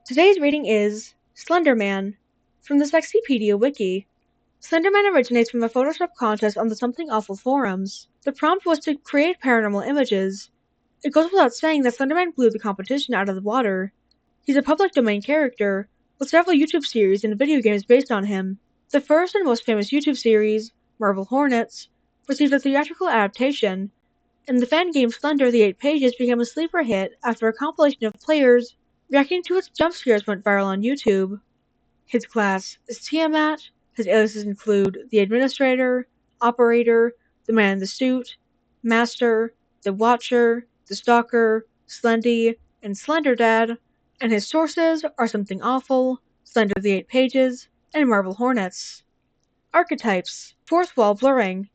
Today's reading is Slenderman from the Sexypedia Wiki. Slenderman originates from a Photoshop contest on the Something Awful forums. The prompt was to create paranormal images. It goes without saying that Slenderman blew the competition out of the water. He's a public domain character, with several YouTube series and video games based on him. The first and most famous YouTube series, Marble Hornets, received a theatrical adaptation, and the fan game Slender the 8 Pages became a sleeper hit after a compilation of players reacting to its jump scares went viral on YouTube. His class is Tiamat. His aliases include the Administrator, Operator, the Man in the Suit, Master, the Watcher, the Stalker, Slendy, and Slender Dad, and his sources are Something Awful, Slender the 8 Pages, and Marble Hornets. Archetypes: fourth wall blurring.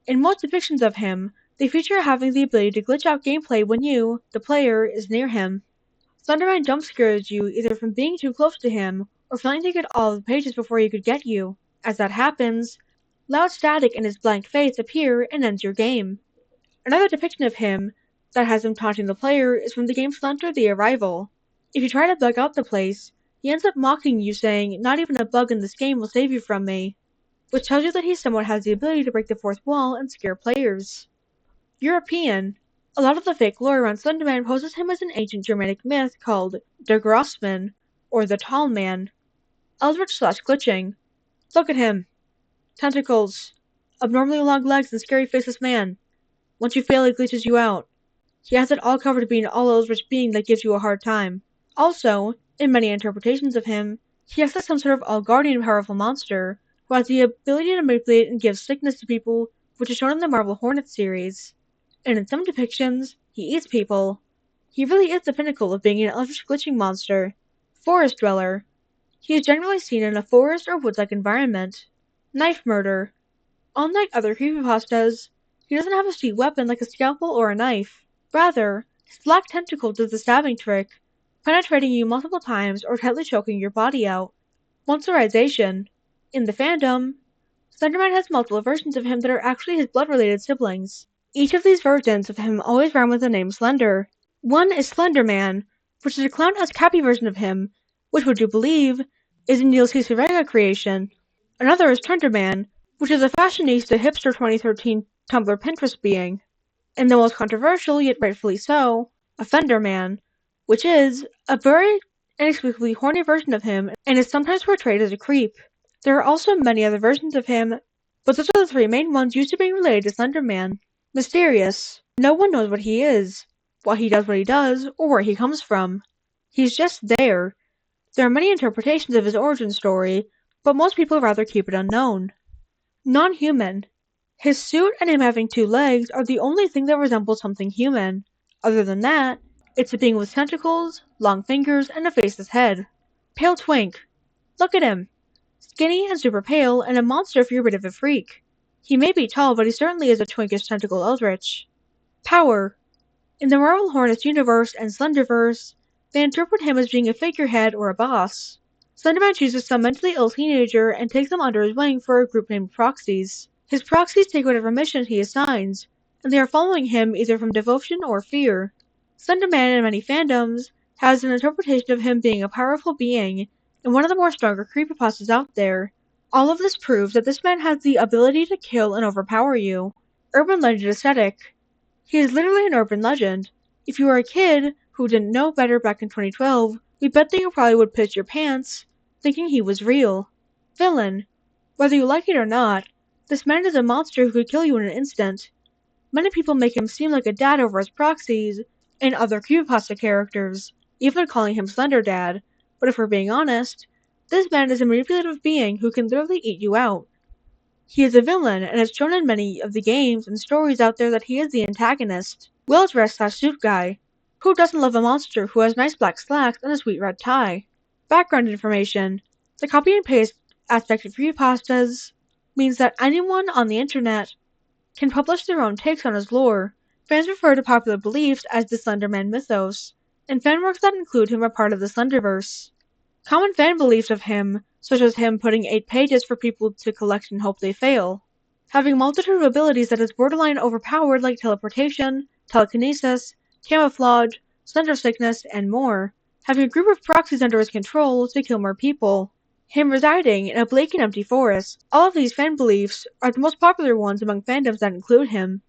In most depictions of him, they feature having the ability to glitch out gameplay when you, the player, is near him. Slenderman jump scares you either from being too close to him or failing to get all of the pages before he could get you. As that happens, loud static in his blank face appear and ends your game. Another depiction of him that has him taunting the player is from the game Slender the Arrival. If you try to bug out the place, he ends up mocking you saying, "Not even a bug in this game will save you from me," which tells you that he somewhat has the ability to break the fourth wall and scare players. European. A lot of the fake lore around Slenderman poses him as an ancient Germanic myth called Der Grossman, or the Tall Man. Eldritch/glitching. Look at him. Tentacles. Abnormally long legs and scary faceless man. Once you fail, he glitches you out. He has it all covered to be an all-Eldritch being that gives you a hard time. Also, in many interpretations of him, he acts like some sort of all-guardian powerful monster, who has the ability to manipulate and give sickness to people, which is shown in the Marble Hornets series. And in some depictions, he eats people. He really is the pinnacle of being an eldritch glitching monster. Forest dweller. He is generally seen in a forest or woods-like environment. Knife murder. Unlike other creepypastas, he doesn't have a sweet weapon like a scalpel or a knife. Rather, his black tentacle does the stabbing trick, penetrating you multiple times or tightly choking your body out. Monsterization. In the fandom, Slenderman has multiple versions of him that are actually his blood-related siblings. Each of these versions of him always rhyme with the name Slender. One is Slenderman, which is a clown-esque happy version of him, which would you believe is a Neil Cicerega creation. Another is Trenderman, which is a fashionista hipster 2013 Tumblr Pinterest being. And the most controversial, yet rightfully so, Offenderman, which is a very inexplicably horny version of him and is sometimes portrayed as a creep. There are also many other versions of him, but those are the three main ones used to being related to Slenderman. Mysterious. No one knows what he is, why he does what he does, or where he comes from. He's just there. There are many interpretations of his origin story, but most people rather keep it unknown. Non-human. His suit and him having 2 legs are the only thing that resembles something human. Other than that, it's a being with tentacles, long fingers, and a faceless head. Pale twink. Look at him. Skinny and super pale, and a monster if you're a bit of a freak. He may be tall, but he certainly is a twinkish tentacle eldritch. Power. In the Marble Hornets universe and Slenderverse, they interpret him as being a figurehead or a boss. Slenderman chooses some mentally ill teenager and takes them under his wing for a group named Proxies. His Proxies take whatever mission he assigns, and they are following him either from devotion or fear. Slenderman in many fandoms has an interpretation of him being a powerful being and one of the more stronger creepypastas out there. All of this proves that this man has the ability to kill and overpower you. Urban legend aesthetic. He is literally an urban legend. If you were a kid who didn't know better back in 2012, we bet that you probably would piss your pants, thinking he was real. Villain. Whether you like it or not, this man is a monster who could kill you in an instant. Many people make him seem like a dad over his proxies and other creepypasta characters, even calling him Slender Dad, but if we're being honest, this man is a manipulative being who can literally eat you out. He is a villain, and it's shown in many of the games and stories out there that he is the antagonist. Well-dressed/suit guy. Who doesn't love a monster who has nice black slacks and a sweet red tie? Background information. The copy and paste aspect of creepypastas means that anyone on the internet can publish their own takes on his lore. Fans refer to popular beliefs as the Slenderman mythos, and fanworks that include him are part of the Slenderverse. Common fan beliefs of him, such as him putting 8 pages for people to collect and hope they fail. Having a multitude of abilities that is borderline overpowered like teleportation, telekinesis, camouflage, slender sickness, and more. having a group of proxies under his control to kill more people, him residing in a bleak and empty forest. All of these fan beliefs are the most popular ones among fandoms that include him.